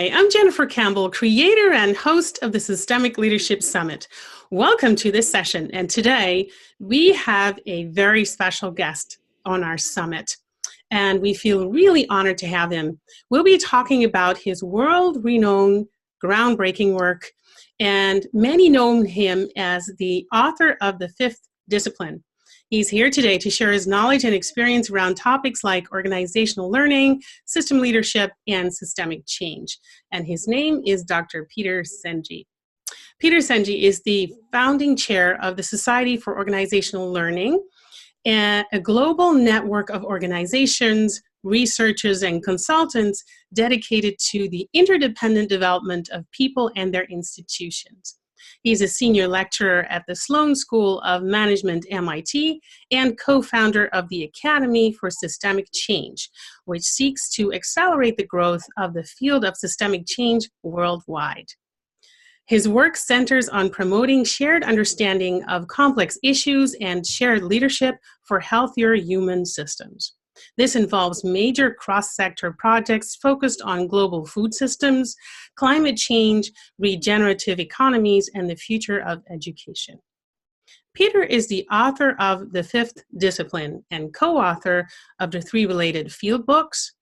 Hi, I'm Jennifer Campbell, creator and host of the Systemic Leadership Summit. Welcome to this session, and today we have a very special guest on our summit, and we feel really honored to have him. We'll be talking about his world-renowned, groundbreaking work, and many know him as the author of The Fifth Discipline. He's here today to share his knowledge and experience around topics like organizational learning, system leadership, and systemic change. And his name is Dr. Peter Senge. Peter Senge is the founding chair of the Society for Organizational Learning, and a global network of organizations, researchers, and consultants dedicated to the interdependent development of people and their institutions. He's a senior lecturer at the Sloan School of Management, MIT, and co-founder of the Academy for Systemic Change, which seeks to accelerate the growth of the field of systemic change worldwide. His work centers on promoting shared understanding of complex issues and shared leadership for healthier human systems. This involves major cross-sector projects focused on global food systems, climate change, regenerative economies, and the future of education. Peter is the author of The Fifth Discipline and co-author of the 3 related field books,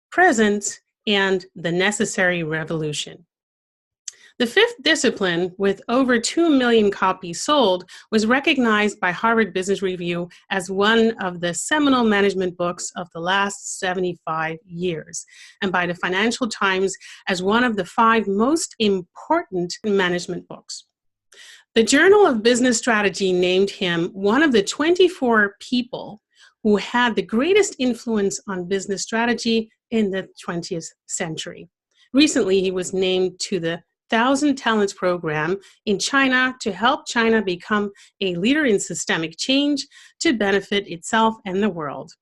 Presence, and The Necessary Revolution. The Fifth Discipline, with over 2 million copies sold, was recognized by Harvard Business Review as one of the seminal management books of the last 75 years, and by the Financial Times as one of the 5 most important management books. The Journal of Business Strategy named him one of the 24 people who had the greatest influence on business strategy in the 20th century. Recently, he was named to the 1,000 Talents program in China to help China become a leader in systemic change to benefit itself and the world.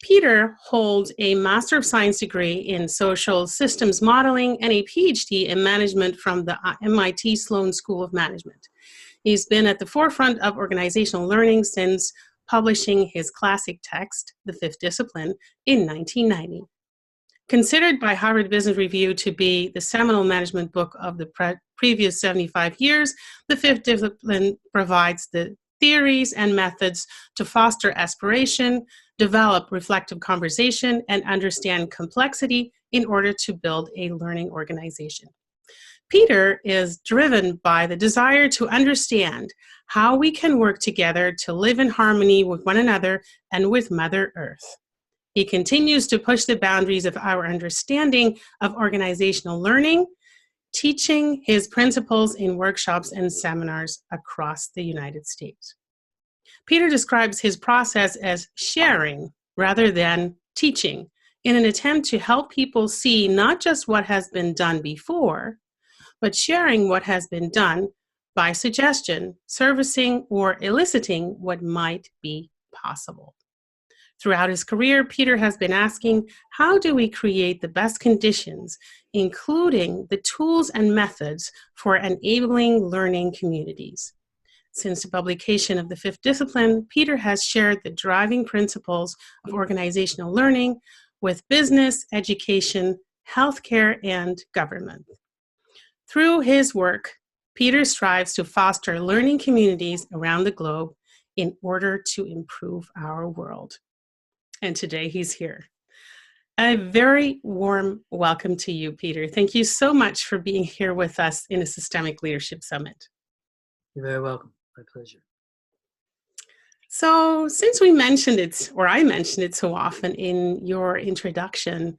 Peter holds a Master of Science degree in Social Systems Modeling and a Ph.D. in Management from the MIT Sloan School of Management. He's been at the forefront of organizational learning since publishing his classic text, The Fifth Discipline, in 1990. Considered by Harvard Business Review to be the seminal management book of the previous 75 years, The Fifth Discipline provides the theories and methods to foster aspiration, develop reflective conversation, and understand complexity in order to build a learning organization. Peter is driven by the desire to understand how we can work together to live in harmony with one another and with Mother Earth. He continues to push the boundaries of our understanding of organizational learning, teaching his principles in workshops and seminars across the United States. Peter describes his process as sharing rather than teaching in an attempt to help people see not just what has been done before, but sharing what has been done by suggestion, servicing, or eliciting what might be possible. Throughout his career, Peter has been asking, how do we create the best conditions, including the tools and methods for enabling learning communities? Since the publication of The Fifth Discipline, Peter has shared the driving principles of organizational learning with business, education, healthcare, and government. Through his work, Peter strives to foster learning communities around the globe in order to improve our world. And today he's here. A very warm welcome to you, Peter. Thank you so much for being here with us in a Systemic Leadership Summit. You're very welcome. My pleasure. So since we mentioned it, or I mentioned it so often in your introduction,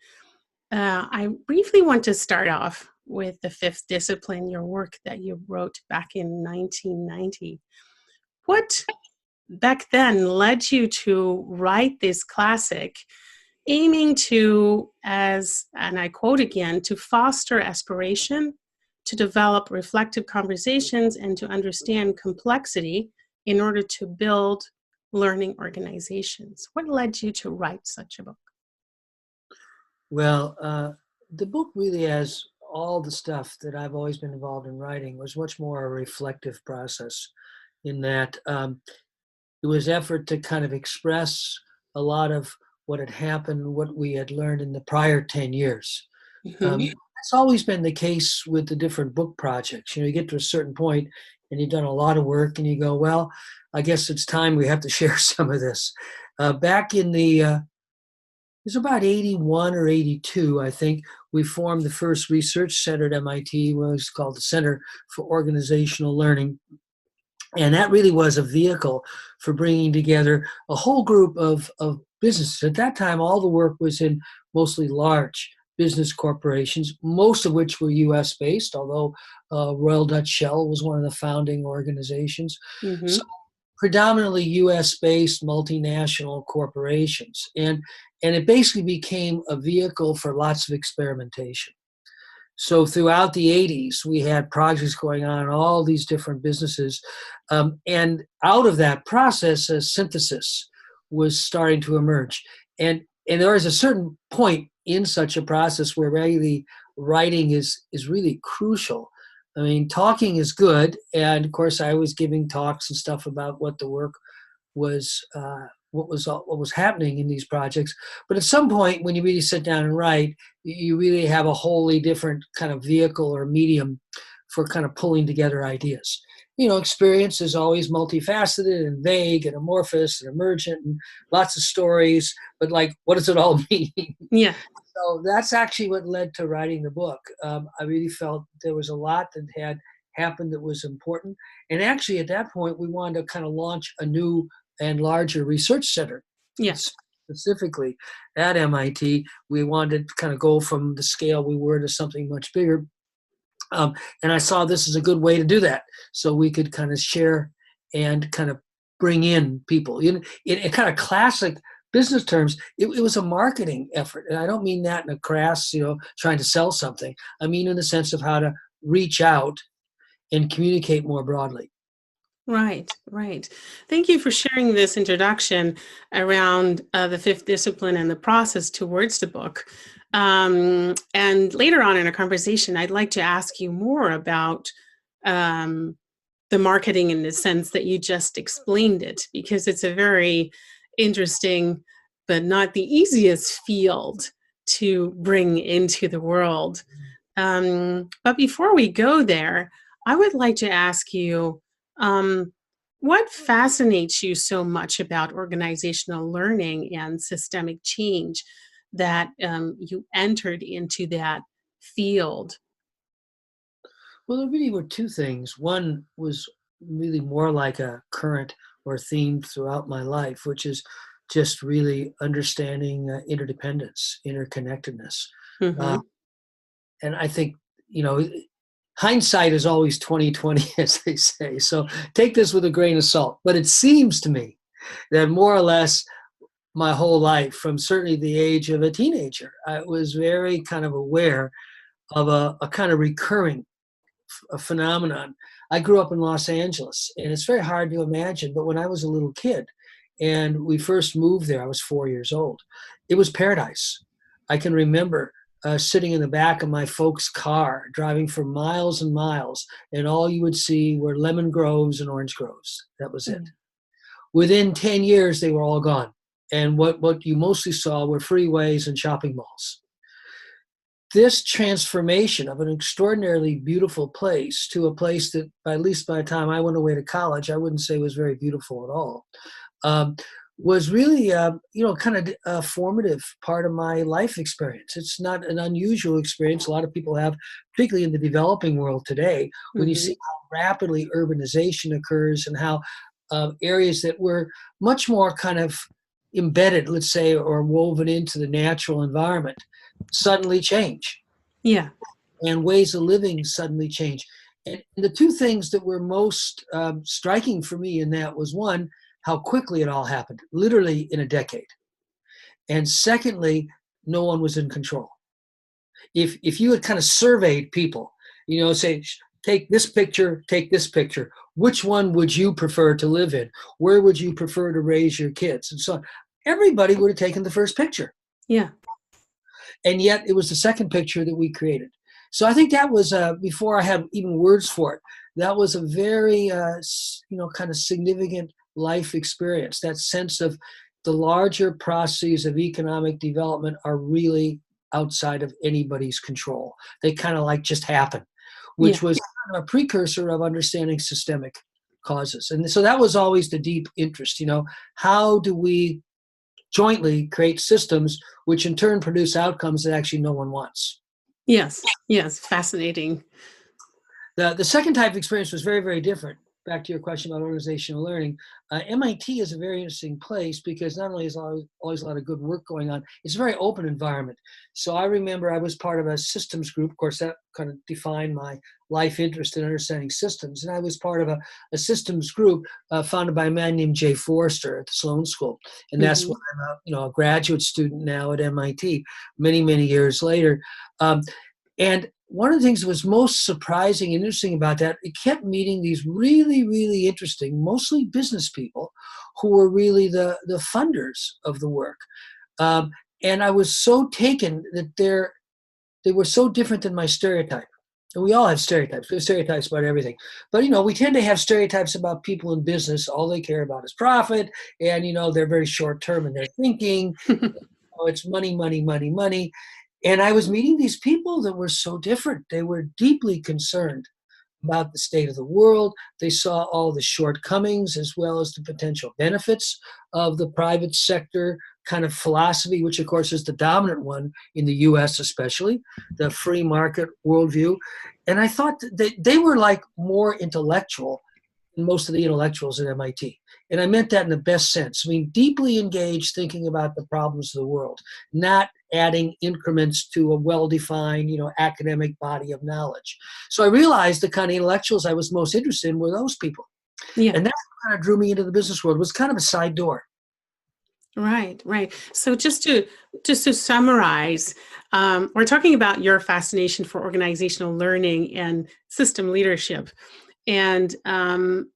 I briefly want to start off with The Fifth Discipline, your work that you wrote back in 1990. What back then led you to write this classic, aiming to, as, and I quote again, to foster aspiration, to develop reflective conversations, and to understand complexity in order to build learning organizations? What led you to write such a book? Well, the book really has all the stuff that I've always been involved in writing. Was much more a reflective process in that it was effort to kind of express a lot of what had happened, what we had learned in the prior 10 years. Mm-hmm. It's always been the case with the different book projects. You get to a certain point and you've done a lot of work and you go, well, I guess it's time we have to share some of this. Back in it was about 81 or 82, I think, we formed the first research center at MIT, what was called the Center for Organizational Learning. And that really was a vehicle for bringing together a whole group of businesses. At that time, all the work was in mostly large business corporations, most of which were US based, although Royal Dutch Shell was one of the founding organizations. So Mm-hmm. predominantly US based multinational corporations. And it basically became a vehicle for lots of experimentation. So throughout the 80s, we had projects going on in all these different businesses. And out of that process, a synthesis was starting to emerge. And there is a certain point in such a process where really writing is really crucial. I mean, talking is good. And of course, I was giving talks and stuff about what the work was, what was happening in these projects. But at some point, when you really sit down and write, you really have a wholly different kind of vehicle or medium for kind of pulling together ideas. Experience is always multifaceted and vague and amorphous and emergent and lots of stories, but like, what does it all mean? Yeah. So that's actually what led to writing the book. I really felt there was a lot that had happened that was important. And actually, at that point, we wanted to kind of launch a new and larger research center. Yeah. Specifically at MIT, we wanted to kind of go from the scale we were to something much bigger. And I saw this as a good way to do that. So we could kind of share and kind of bring in people. In kind of classic business terms, it was a marketing effort. And I don't mean that in a crass, trying to sell something. I mean in the sense of how to reach out and communicate more broadly. Right, right. Thank you for sharing this introduction around the fifth discipline and the process towards the book. And later on in our conversation, I'd like to ask you more about the marketing in the sense that you just explained it, because it's a very interesting, but not the easiest field to bring into the world. But before we go there, I would like to ask you, um, what fascinates you so much about organizational learning and systemic change that you entered into that field? Well, there really were two things. One was really more like a current or theme throughout my life, which is just really understanding interdependence, interconnectedness. Uh, Hmm. and I think, you know, hindsight is always 2020, as they say. So take this with a grain of salt. But it seems to me that more or less my whole life, from certainly the age of a teenager, I was very kind of aware of a kind of recurring a phenomenon. I grew up in Los Angeles, and it's very hard to imagine, but when I was a little kid and we first moved there, I was 4 years old. It was paradise. I can remember sitting in the back of my folks' car, driving for miles and miles, and all you would see were lemon groves and orange groves. That was it. Within 10 years, they were all gone. And what you mostly saw were freeways and shopping malls. This transformation of an extraordinarily beautiful place to a place that, at least by the time I went away to college, I wouldn't say was very beautiful at all, um, was really, kind of a formative part of my life experience. It's not an unusual experience a lot of people have, particularly in the developing world today, when you Hmm. see how rapidly urbanization occurs and how areas that were much more kind of embedded, let's say, or woven into the natural environment suddenly change, Yeah. and ways of living suddenly change. And the two things that were most striking for me in that was, one, how quickly it all happened, literally in a decade. And secondly, no one was in control. If you had kind of surveyed people, say, take this picture, which one would you prefer to live in? Where would you prefer to raise your kids? And so on. Everybody would have taken the first picture. Yeah. And yet it was the second picture that we created. So I think that was, before I had even words for it, that was a very, kind of significant life experience. That sense of the larger processes of economic development are really outside of anybody's control. They kind of like just happen, which Yeah. was kind of a precursor of understanding systemic causes. And so that was always the deep interest, how do we jointly create systems which in turn produce outcomes that actually no one wants? Yes. Yes. Fascinating. The second type of experience was very, very different. Back to your question about organizational learning, MIT is a very interesting place because not only is always a lot of good work going on, it's a very open environment. So I remember I was part of a systems group. Of course, that kind of defined my life interest in understanding systems. And I was part of a systems group founded by a man named Jay Forrester at the Sloan School. And that's Mm-hmm. when I'm a graduate student now at MIT, many, many years later. And one of the things that was most surprising and interesting about that, it kept meeting these really, really interesting, mostly business people who were really the funders of the work. And I was so taken that they were so different than my stereotype. And we all have stereotypes. We have stereotypes about everything. But, we tend to have stereotypes about people in business. All they care about is profit. And, they're very short term in their thinking. It's money, money, money, money. And I was meeting these people that were so different. They were deeply concerned about the state of the world. They saw all the shortcomings as well as the potential benefits of the private sector kind of philosophy, which of course is the dominant one in the US especially, the free market worldview. And I thought that they were like more intellectual than most of the intellectuals at MIT. And I meant that in the best sense. I mean, deeply engaged thinking about the problems of the world, not adding increments to a well-defined, academic body of knowledge. So I realized the kind of intellectuals I was most interested in were those people. Yeah. And that's what kind of drew me into the business world. It was kind of a side door. Right, right. So just to summarize, we're talking about your fascination for organizational learning and system leadership. And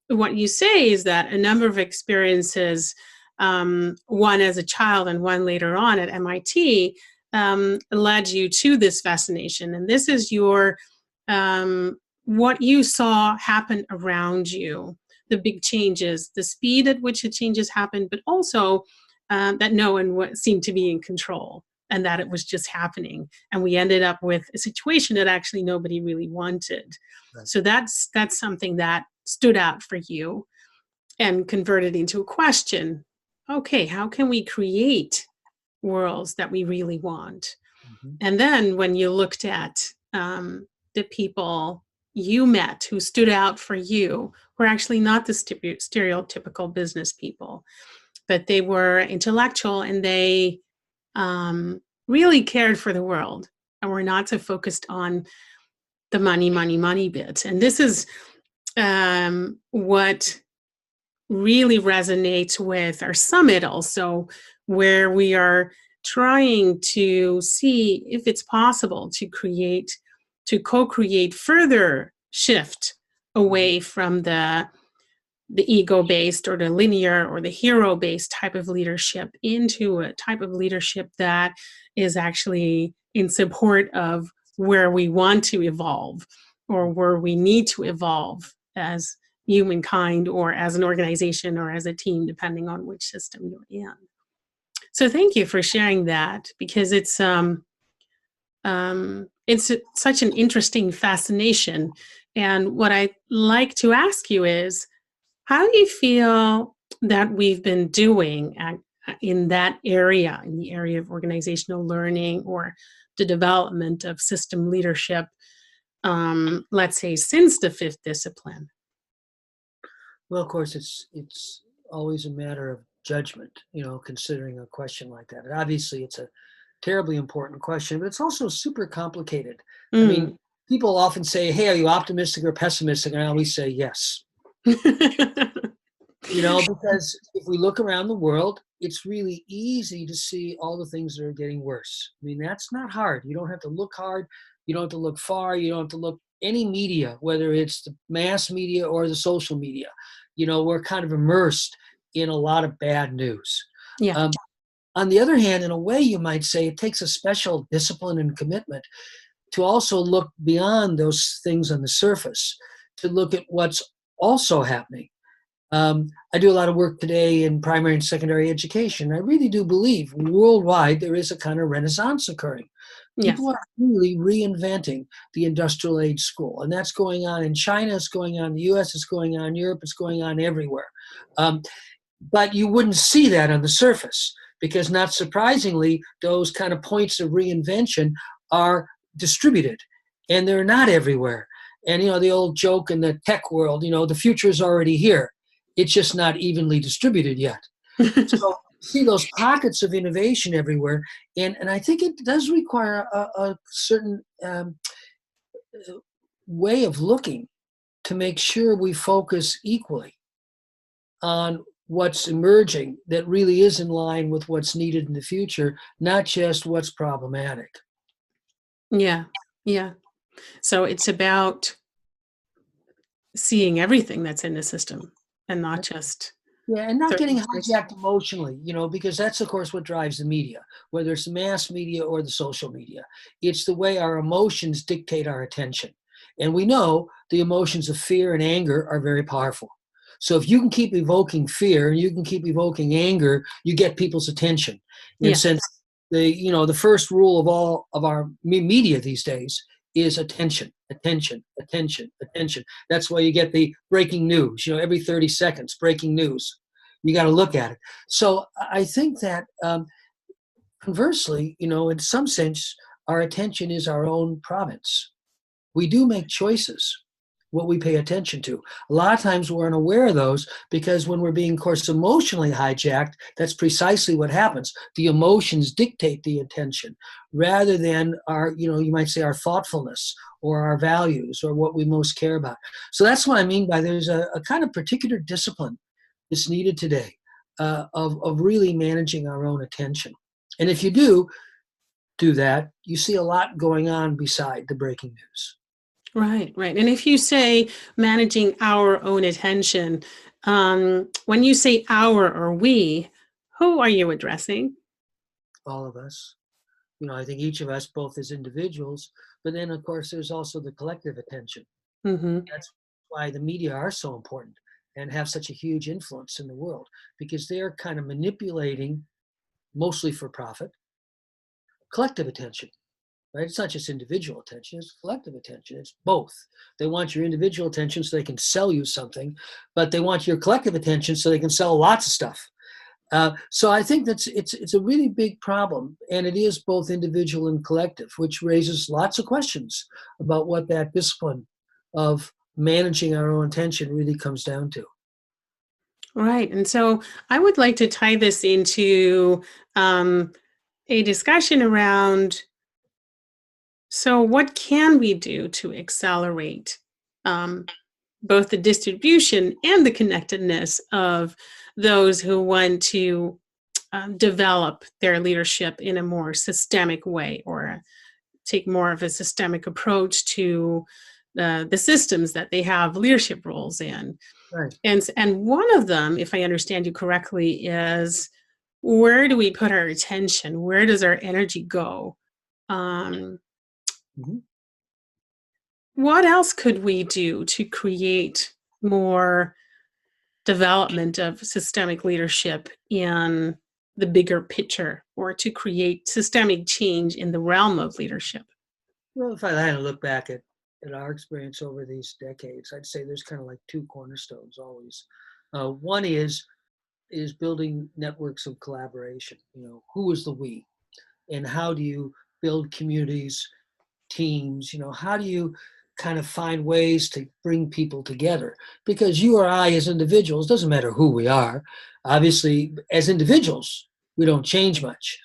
what you say is that a number of experiences, one as a child and one later on at MIT, led you to this fascination. And this is what you saw happen around you, the big changes, the speed at which the changes happened, but also that no one seemed to be in control and that it was just happening. And we ended up with a situation that actually nobody really wanted. Right. So that's something that stood out for you and converted into a question. Okay, how can we create worlds that we really want? Mm-hmm. And then when you looked at the people you met who stood out for you, were actually not the stereotypical business people, but they were intellectual and they really cared for the world and were not so focused on the money, money, money bit. And this is what really resonates with our summit also, where we are trying to see if it's possible to co-create further shift away from the ego-based or the linear or the hero-based type of leadership into a type of leadership that is actually in support of where we want to evolve or where we need to evolve as humankind or as an organization or as a team, depending on which system you're in. So thank you for sharing that, because it's such an interesting fascination. And what I'd like to ask you is, how do you feel that we've been doing in that area, in the area of organizational learning or the development of system leadership, let's say, since the fifth discipline? Well, of course, it's always a matter of judgment, considering a question like that. And obviously, it's a terribly important question, but it's also super complicated. I mean, people often say, hey, are you optimistic or pessimistic? And I always say yes. Because if we look around the world, it's really easy to see all the things that are getting worse. I mean, that's not hard. You don't have to look hard. You don't have to look far. You don't have to look any media, whether it's the mass media or the social media. We're kind of immersed in a lot of bad news. Yeah. On the other hand, in a way, you might say it takes a special discipline and commitment to also look beyond those things on the surface, to look at what's also happening. I do a lot of work today in primary and secondary education. I really do believe worldwide there is a kind of renaissance occurring. Yes. People are really reinventing the industrial age school, and that's going on in China, it's going on in the US, it's going on in Europe, it's going on everywhere. But you wouldn't see that on the surface because, not surprisingly, those kind of points of reinvention are distributed and they're not everywhere. And, the old joke in the tech world, the future is already here. It's just not evenly distributed yet. So see those pockets of innovation everywhere. And I think it does require a certain way of looking to make sure we focus equally on what's emerging that really is in line with what's needed in the future, not just what's problematic. Yeah. Yeah. So it's about seeing everything that's in the system and not just Yeah, and not certain getting parts. hijacked emotionally, because that's, of course, what drives the media, whether it's the mass media or the social media. It's the way our emotions dictate our attention. And we know the emotions of fear and anger are very powerful. So if you can keep evoking fear and you can keep evoking anger, you get people's attention. And Yes. since the first rule of all of our media these days is attention, attention, attention, attention. That's why you get the breaking news, every 30 seconds, breaking news. You got to look at it. So I think that conversely, in some sense, our attention is our own province. We do make choices, what we pay attention to. A lot of times we're unaware of those because when we're being, of course, emotionally hijacked, that's precisely what happens. The emotions dictate the attention rather than our, you might say our thoughtfulness or our values or what we most care about. So that's what I mean by there's a kind of particular discipline that's needed today of really managing our own attention. And if you do that, you see a lot going on beside the breaking news. Right, right. And if you say managing our own attention, when you say our or we, who are you addressing? All of us. I think each of us, both as individuals, but then, of course, there's also the collective attention. Mm-hmm. That's why the media are so important and have such a huge influence in the world, because they're kind of manipulating, mostly for profit, collective attention. Right? It's not just individual attention, it's collective attention. It's both. They want your individual attention so they can sell you something, but they want your collective attention so they can sell lots of stuff. So I think it's a really big problem, and it is both individual and collective, which raises lots of questions about what that discipline of managing our own attention really comes down to. Right. And so I would like to tie this into a discussion around, so what can we do to accelerate um, both the distribution and the connectedness of those who want to develop their leadership in a more systemic way, or take more of a systemic approach to the systems that they have leadership roles in. Right. And one of them, if I understand you correctly, is where do we put our attention? Where does our energy go? Mm-hmm. What else could we do to create more development of systemic leadership in the bigger picture, or to create systemic change in the realm of leadership? Well, if I had to look back at our experience over these decades, I'd say there's kind of like two cornerstones always. One is building networks of collaboration. Who is the we, and how do you build communities, teams? How do you kind of find ways to bring people together? Because you or I, as individuals, doesn't matter who we are. Obviously, as individuals, we don't change much.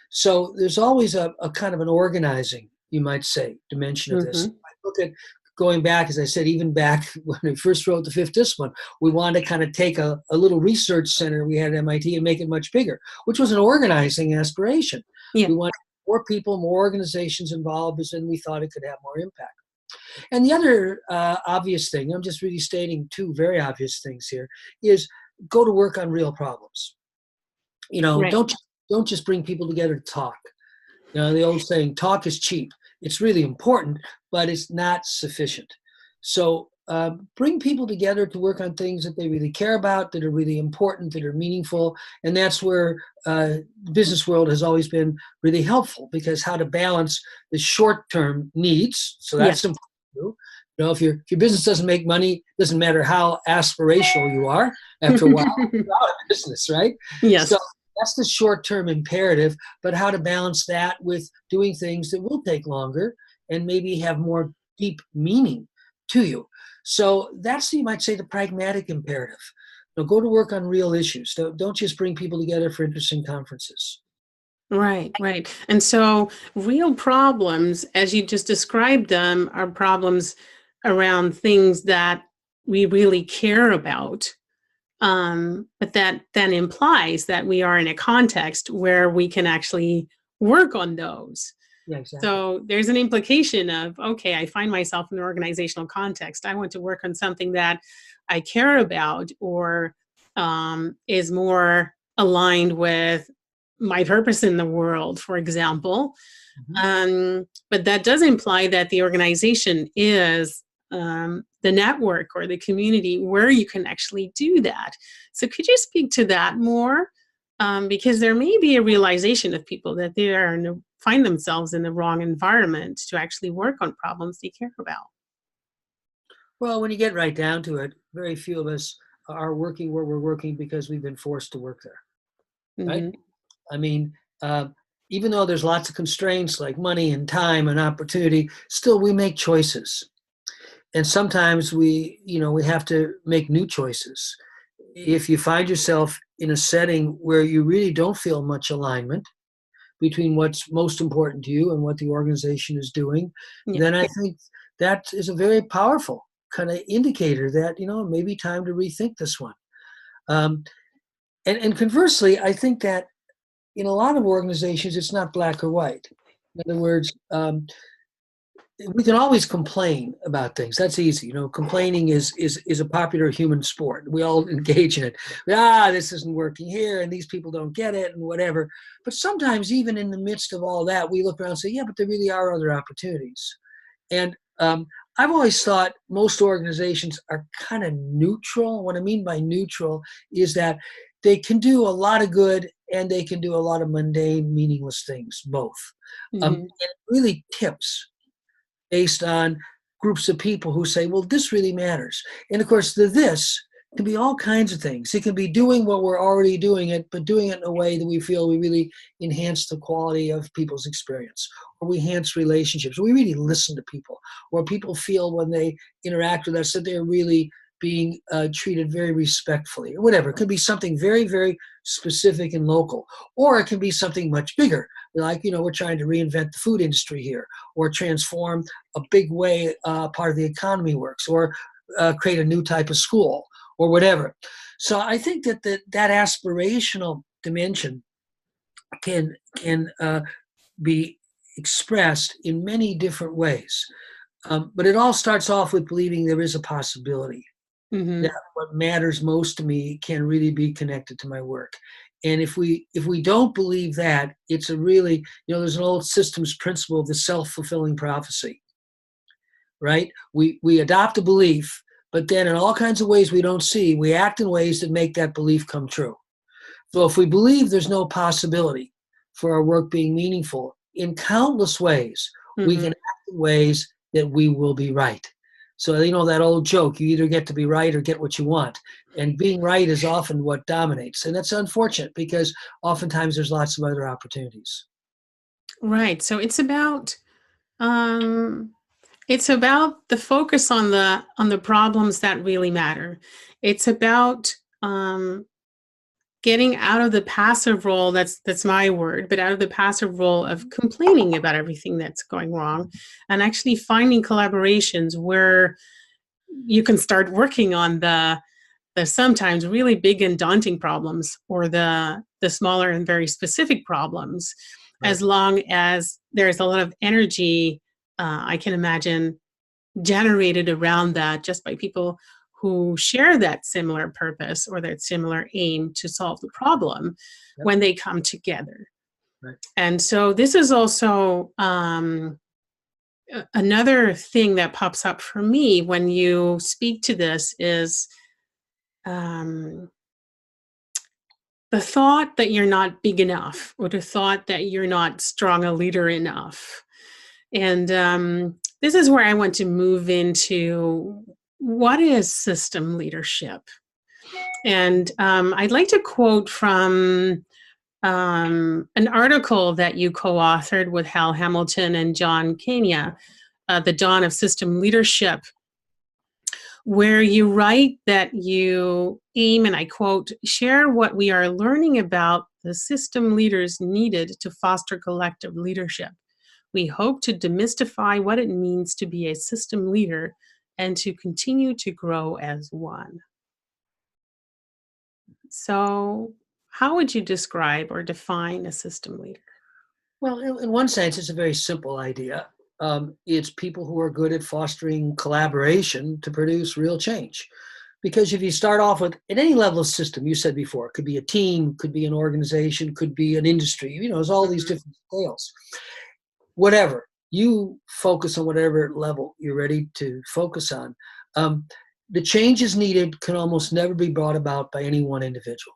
So there's always a kind of an organizing, you might say, dimension of this. Mm-hmm. I look at going back, as I said, even back when I first wrote the fifth discipline, we wanted to kind of take a little research center we had at MIT and make it much bigger, which was an organizing aspiration. Yeah. We wanted more people, more organizations involved, because then we thought it could have more impact. And the other obvious thing, I'm just really stating two very obvious things here, is go to work on real problems. Right. Don't just bring people together to talk. The old saying, talk is cheap. It's really important, but it's not sufficient. So bring people together to work on things that they really care about, that are really important, that are meaningful. And that's where the business world has always been really helpful, because how to balance the short-term needs. So that's Yes. important. You know, if your business doesn't make money, doesn't matter how aspirational you are, after a while, you're out of business, right? Yes. So that's the short-term imperative, but how to balance that with doing things that will take longer and maybe have more deep meaning to you. So that's, you might say, the pragmatic imperative. Now, go to work on real issues. Don't just bring people together for interesting conferences. Right, right. And so real problems, as you just described them, are problems around things that we really care about. But that then implies that we are in a context where we can actually work on those. Yeah, exactly. So there's an implication of, okay, I find myself in an organizational context. I want to work on something that I care about, or is more aligned with my purpose in the world, for example. But that does imply that the organization is the network or the community where you can actually do that. So could you speak to that more? Because there may be a realization of people that they are find themselves in the wrong environment to actually work on problems they care about. Well, when you get right down to it, very few of us are working where we're working because we've been forced to work there, right? Hmm. I mean, even though there's lots of constraints like money and time and opportunity, still we make choices. And sometimes we have to make new choices. If you find yourself in a setting where you really don't feel much alignment between what's most important to you and what the organization is doing, Yeah. then I think that is a very powerful kind of indicator that, maybe time to rethink this one. Um, and conversely, I think that in a lot of organizations, it's not black or white. In other words, we can always complain about things. That's easy. Complaining is a popular human sport. We all engage in it. This isn't working here, and these people don't get it, and whatever. But sometimes, even in the midst of all that, we look around and say, yeah, but there really are other opportunities. And I've always thought most organizations are kind of neutral. What I mean by neutral is that they can do a lot of good and they can do a lot of mundane, meaningless things, both. Hmm. It really tips based on groups of people who say, well, this really matters. And of course, this can be all kinds of things. It can be doing what we're already doing it, but doing it in a way that we feel we really enhance the quality of people's experience, or we enhance relationships, or we really listen to people, or people feel when they interact with us that they're really being treated very respectfully, or whatever. It could be something very, very specific and local, or it can be something much bigger. Like, we're trying to reinvent the food industry here, or transform a big way part of the economy works, or create a new type of school, or whatever. So I think that aspirational dimension can be expressed in many different ways. But it all starts off with believing there is a possibility that Hmm. what matters most to me can really be connected to my work. And if we don't believe that, it's a really, there's an old systems principle of the self-fulfilling prophecy, right? We adopt a belief, but then in all kinds of ways we don't see, we act in ways that make that belief come true. So if we believe there's no possibility for our work being meaningful in countless ways, we Hmm. can act in ways that we will be right. So, that old joke, you either get to be right or get what you want. And being right is often what dominates. And that's unfortunate because oftentimes there's lots of other opportunities. Right. So um, it's about the focus on the problems that really matter. It's about getting out of the passive role, that's my word, but out of the passive role of complaining about everything that's going wrong, and actually finding collaborations where you can start working on the sometimes really big and daunting problems, or the smaller and very specific problems, Right. as long as there's a lot of energy, I can imagine, generated around that just by people who share that similar purpose or that similar aim to solve the problem Yep. when they come together. Right. And so this is also another thing that pops up for me when you speak to this is um, the thought that you're not big enough, or the thought that you're not strong a leader enough. And this is where I want to move into what is system leadership. And I'd like to quote from an article that you co-authored with Hal Hamilton and John Kania, The Dawn of System Leadership, where you write that you aim, and I quote, share what we are learning about the system leaders needed to foster collective leadership. We hope to demystify what it means to be a system leader and to continue to grow as one. So, how would you describe or define a system leader? Well, in one sense, it's a very simple idea. It's people who are good at fostering collaboration to produce real change. Because if you start off with, at any level of system, you said before, it could be a team, could be an organization, could be an industry, there's all these different scales. Whatever, you focus on whatever level you're ready to focus on. The changes needed can almost never be brought about by any one individual.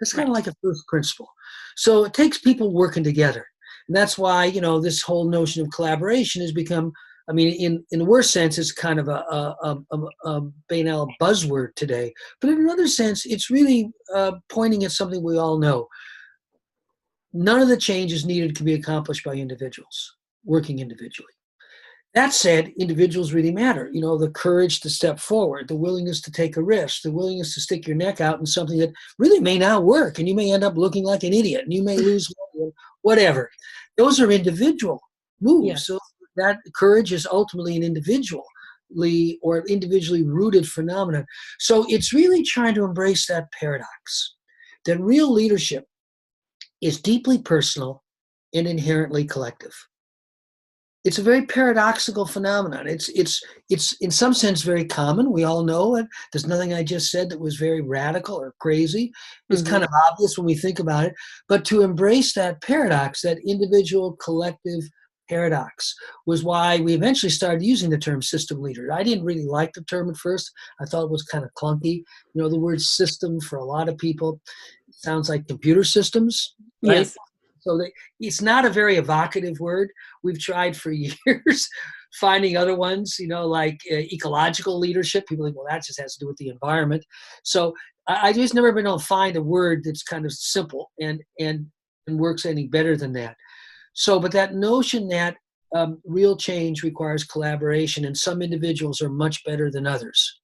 That's kind of like a first principle. So it takes people working together. And that's why, this whole notion of collaboration has become, in the worst sense, it's kind of a banal buzzword today. But in another sense, it's really pointing at something we all know. None of the changes needed can be accomplished by individuals, working individually. That said, individuals really matter. The courage to step forward, the willingness to take a risk, the willingness to stick your neck out in something that really may not work, and you may end up looking like an idiot, and you may lose money, whatever. Those are individual moves. Yes. So that courage is ultimately an individually rooted phenomenon. So it's really trying to embrace that paradox, that real leadership is deeply personal and inherently collective. It's a very paradoxical phenomenon. It's in some sense very common. We all know it. There's nothing I just said that was very radical or crazy. It's kind of obvious when we think about it. But to embrace that paradox, that individual collective paradox, was why we eventually started using the term system leader. I didn't really like the term at first. I thought it was kind of clunky. The word system for a lot of people sounds like computer systems, right? Yes. So it's not a very evocative word. We've tried for years finding other ones, like ecological leadership. People think, well, that just has to do with the environment. So I just never been able to find a word that's kind of simple and works any better than that. So, but that notion that real change requires collaboration, and some individuals are much better than others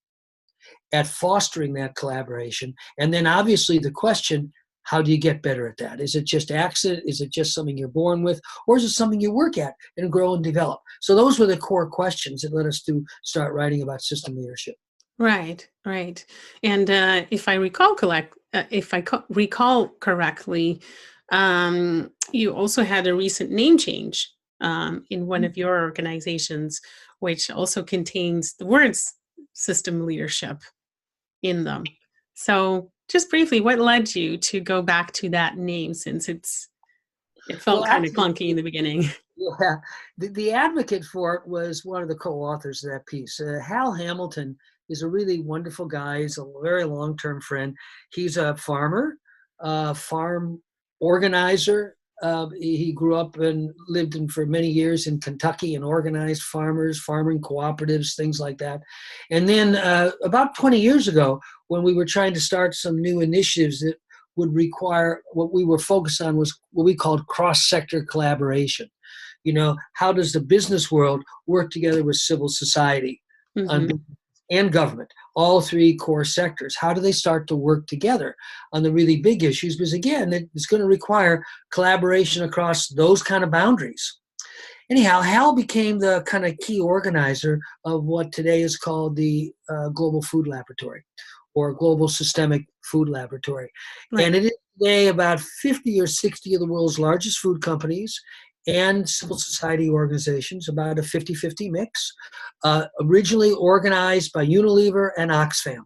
at fostering that collaboration. And then obviously the question, how do you get better at that? Is it just accident? Is it just something you're born with? Or is it something you work at and grow and develop? So those were the core questions that led us to start writing about system leadership. Right. And if I recall recall correctly, you also had a recent name change in one of your organizations, which also contains the words system leadership in them. So just briefly, what led you to go back to that name, since it felt kind of clunky in the beginning? Yeah, the advocate for it was one of the co-authors of that piece. Hal Hamilton is a really wonderful guy. He's a very long-term friend. He's a farmer, farm organizer. He grew up and lived for many years in Kentucky and organized farmers, farming cooperatives, things like that. And then about 20 years ago, when we were trying to start some new initiatives that would require, what we were focused on was what we called cross-sector collaboration. How does the business world work together with civil society and government, all three core sectors? How do they start to work together on the really big issues? Because again, it's going to require collaboration across those kind of boundaries. Anyhow, Hal became the kind of key organizer of what today is called the Global Food Laboratory, or Global Systemic Food Laboratory. Right. And it is today about 50 or 60 of the world's largest food companies and civil society organizations, about a 50-50 mix, originally organized by Unilever and Oxfam.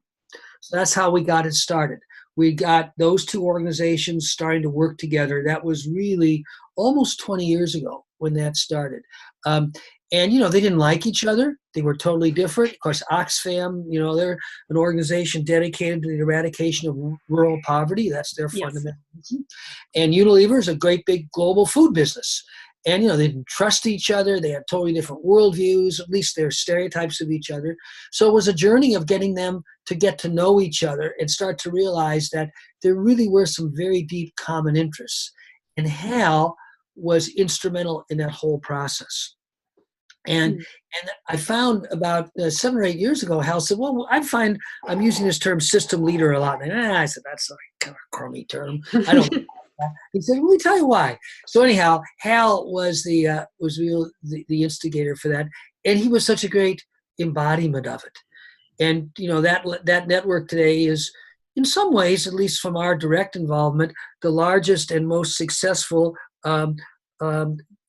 So that's how we got it started. We got those two organizations starting to work together. That was really almost 20 years ago when that started. And, they didn't like each other. They were totally different. Of course, Oxfam, they're an organization dedicated to the eradication of rural poverty. That's their Yes. fundamental mission. And Unilever is a great big global food business. And, they didn't trust each other. They had totally different worldviews, at least their stereotypes of each other. So it was a journey of getting them to get to know each other and start to realize that there really were some very deep common interests. And Hal was instrumental in that whole process. And I found about 7 or 8 years ago, Hal said, well, I find I'm using this term system leader a lot. And I said, that's a kind of crummy term. I don't like that. He said, let me tell you why. So anyhow, Hal was the instigator for that. And he was such a great embodiment of it. And, that network today is, in some ways, at least from our direct involvement, the largest and most successful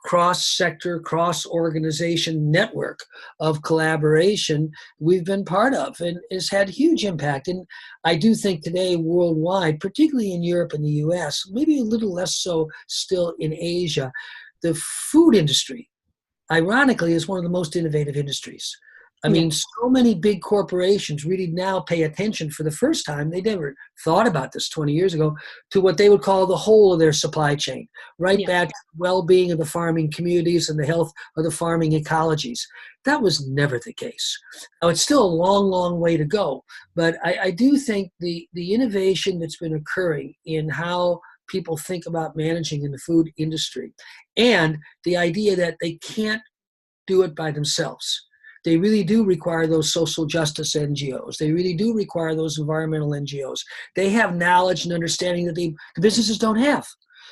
cross-sector, cross-organization network of collaboration we've been part of, and has had huge impact. And I do think today worldwide, particularly in Europe and the US, maybe a little less so still in Asia, the food industry, ironically, is one of the most innovative industries. I mean, so many big corporations really now pay attention for the first time. They never thought about this 20 years ago, to what they would call the whole of their supply chain, right back to the well-being of the farming communities and the health of the farming ecologies. That was never the case. Now, it's still a long, long way to go, but I do think the innovation that's been occurring in how people think about managing in the food industry, and the idea that they can't do it by themselves. They really do require those social justice NGOs. They really do require those environmental NGOs. They have knowledge and understanding that the businesses don't have.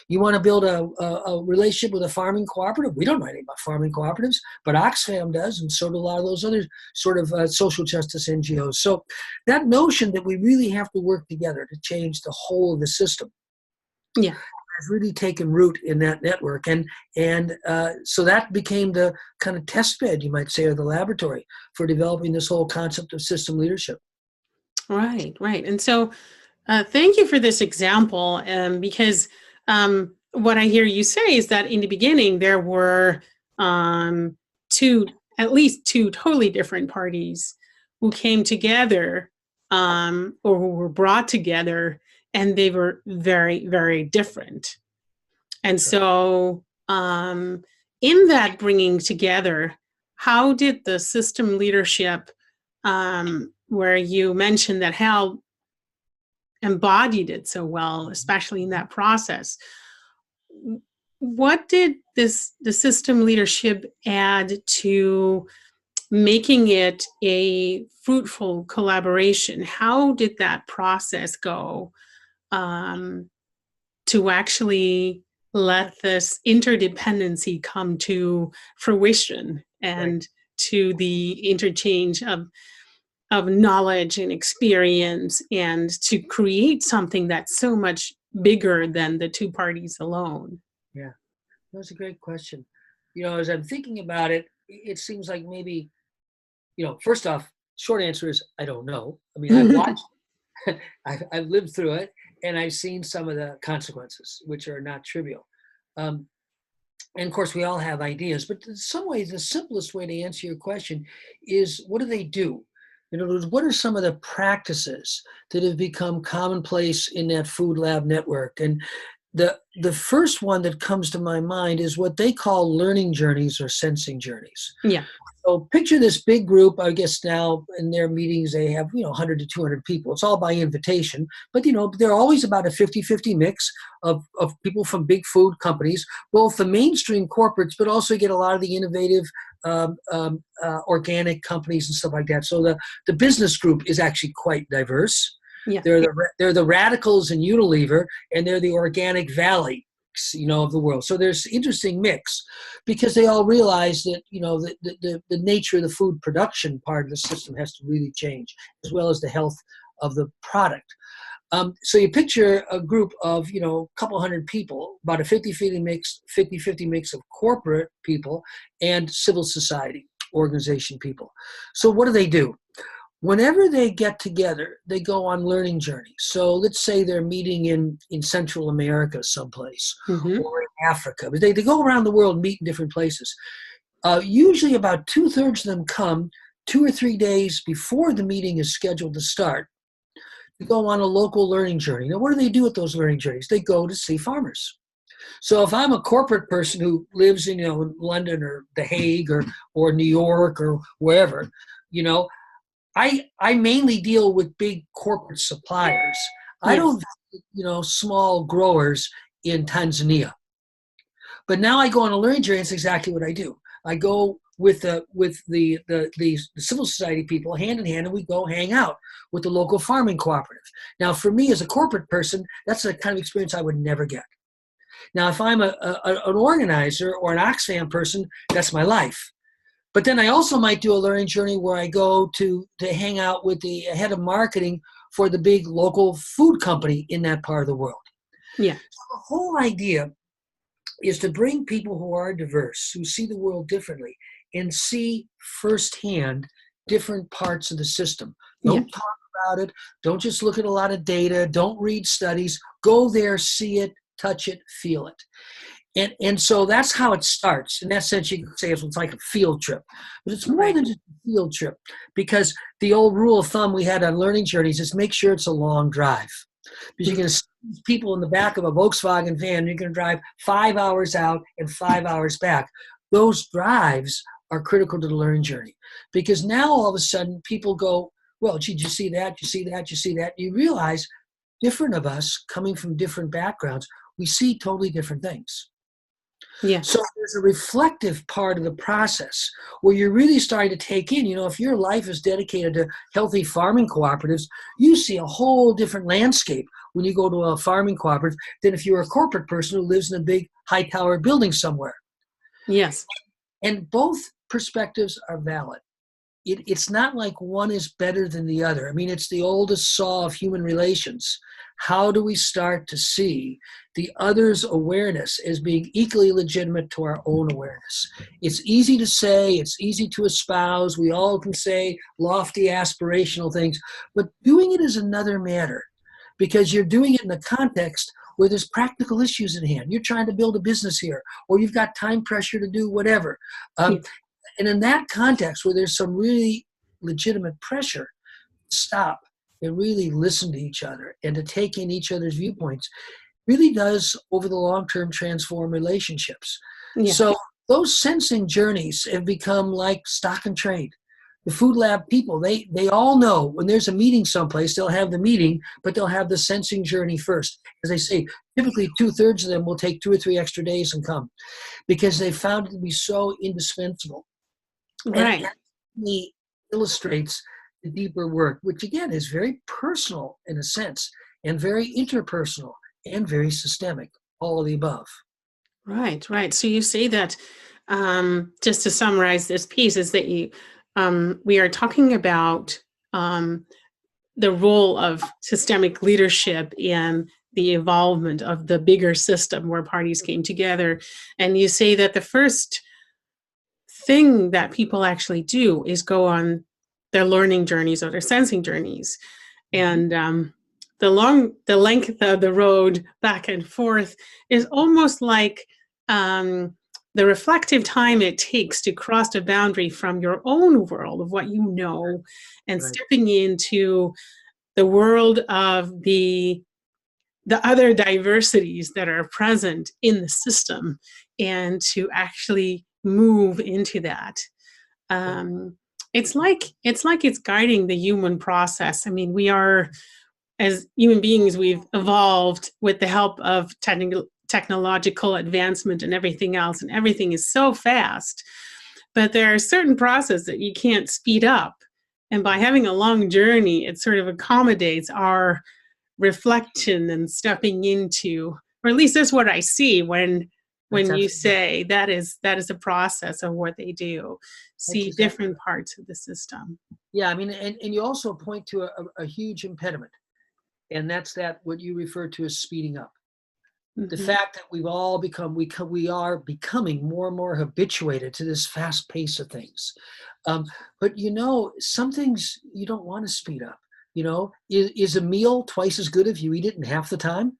You want to build a relationship with a farming cooperative? We don't know anything about farming cooperatives, but Oxfam does, and so do a lot of those other sort of social justice NGOs. So that notion that we really have to work together to change the whole of the system has really taken root in that network. And so that became the kind of test bed, you might say, or the laboratory for developing this whole concept of system leadership. Right. And so thank you for this example, because what I hear you say is that in the beginning, there were at least two totally different parties who came together or who were brought together, and they were very, very different. And so in that bringing together, how did the system leadership, where you mentioned that Hal embodied it so well, especially in that process, what did the system leadership add to making it a fruitful collaboration? How did that process go to actually let this interdependency come to fruition, and to the interchange of knowledge and experience, and to create something that's so much bigger than the two parties alone? Yeah, that's a great question. As I'm thinking about it, it seems like maybe, first off, short answer is I don't know. I mean, I've watched, I've lived through it, and I've seen some of the consequences, which are not trivial. And of course, we all have ideas, but in some ways, the simplest way to answer your question is, what do they do? In other words, what are some of the practices that have become commonplace in that food lab network? And the first one that comes to my mind is what they call learning journeys or sensing journeys. Yeah. So picture this big group. I guess now in their meetings, they have, 100 to 200 people. It's all by invitation, but, they're always about a 50-50 mix of people from big food companies, both the mainstream corporates, but also get a lot of the innovative organic companies and stuff like that. So the business group is actually quite diverse. Yeah. They're the radicals in Unilever, and they're the organic valley, of the world. So there's interesting mix, because they all realize that, the nature of the food production part of the system has to really change, as well as the health of the product. So you picture a group of, a couple hundred people, about a 50-50 mix of corporate people and civil society organization people. So what do? Whenever they get together, they go on learning journeys. So let's say they're meeting in Central America someplace, or in Africa. But they go around the world and meet in different places. Usually about 2/3 of them come 2 or 3 days before the meeting is scheduled to start to go on a local learning journey. Now, what do they do at those learning journeys? They go to see farmers. So if I'm a corporate person who lives in, in London or The Hague or New York or wherever, I mainly deal with big corporate suppliers. I Yes. don't, small growers in Tanzania. But now I go on a learning journey. It's exactly what I do. I go with the civil society people hand in hand, and we go hang out with the local farming cooperative. Now, for me as a corporate person, that's the kind of experience I would never get. Now, if I'm an organizer or an Oxfam person, that's my life. But then I also might do a learning journey where I go to hang out with the head of marketing for the big local food company in that part of the world. Yeah. So the whole idea is to bring people who are diverse, who see the world differently, and see firsthand different parts of the system. Don't talk about it. Don't just look at a lot of data. Don't read studies. Go there, see it, touch it, feel it. And so that's how it starts. In that sense, you could say it's like a field trip. But it's more than just a field trip, because the old rule of thumb we had on learning journeys is make sure it's a long drive. Because you're going to see people in the back of a Volkswagen van, you're going to drive 5 hours out and 5 hours back. Those drives are critical to the learning journey. Because now all of a sudden people go, well, gee, did you see that? You see that? You see that? You realize different of us coming from different backgrounds, we see totally different things. Yeah. So there's a reflective part of the process where you're really starting to take in, if your life is dedicated to healthy farming cooperatives, you see a whole different landscape when you go to a farming cooperative than if you're a corporate person who lives in a big high tower building somewhere. Yes. And both perspectives are valid. It's not like one is better than the other. I mean, it's the oldest saw of human relations. How do we start to see the other's awareness as being equally legitimate to our own awareness? It's easy to say, it's easy to espouse. We all can say lofty aspirational things, but doing it is another matter, because you're doing it in a context where there's practical issues in hand. You're trying to build a business here, or you've got time pressure to do whatever. And in that context, where there's some really legitimate pressure, stop and really listen to each other and to take in each other's viewpoints really does, over the long term, transform relationships. Yeah. So those sensing journeys have become like stock and trade. The food lab people, they all know when there's a meeting someplace, they'll have the meeting, but they'll have the sensing journey first. As I say, typically 2/3 of them will take 2 or 3 extra days and come, because they found it to be so indispensable. Right. And it illustrates the deeper work, which again is very personal in a sense, and very interpersonal and very systemic, all of the above. Right. So you say that, just to summarize this piece, is that we are talking about the role of systemic leadership in the evolvement of the bigger system where parties came together. And you say that the first thing that people actually do is go on their learning journeys or their sensing journeys. And the length of the road back and forth is almost like the reflective time it takes to cross the boundary from your own world of what you know and stepping into the world of the other diversities that are present in the system, and to actually move into that. It's like it's guiding the human process. I mean, we are, as human beings, we've evolved with the help of technological advancement and everything else, and everything is so fast. But there are certain processes that you can't speed up. And by having a long journey, it sort of accommodates our reflection and stepping into, or at least that's what I see when you say that is a process of what they do, see different parts of the system. Yeah, I mean, and you also point to a huge impediment, and that's that what you refer to as speeding up. The fact that we've all we are becoming more and more habituated to this fast pace of things. But some things you don't want to speed up. Is a meal twice as good if you eat it in half the time?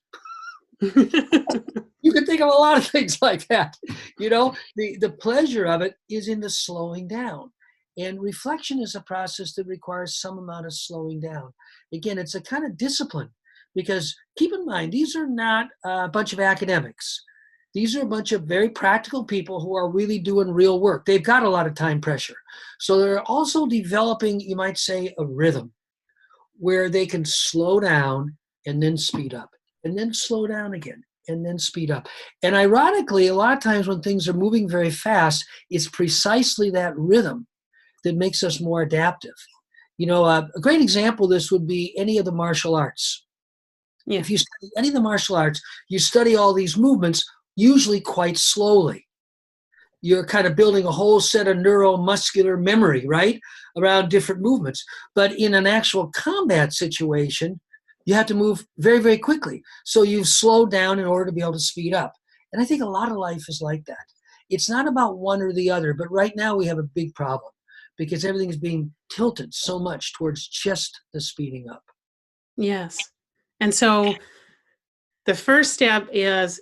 You You can think of a lot of things like that. The pleasure of it is in the slowing down. And reflection is a process that requires some amount of slowing down. Again, it's a kind of discipline, because keep in mind, these are not a bunch of academics. These are a bunch of very practical people who are really doing real work. They've got a lot of time pressure. So they're also developing, you might say, a rhythm where they can slow down and then speed up, and then slow down again, and then speed up. And ironically, a lot of times when things are moving very fast, it's precisely that rhythm that makes us more adaptive. A great example of this would be any of the martial arts. Yeah. If you study any of the martial arts, you study all these movements, usually quite slowly. You're kind of building a whole set of neuromuscular memory, right, around different movements. But in an actual combat situation, you have to move very, very quickly. So you've slowed down in order to be able to speed up. And I think a lot of life is like that. It's not about one or the other, but right now we have a big problem because everything is being tilted so much towards just the speeding up. Yes. And so the first step is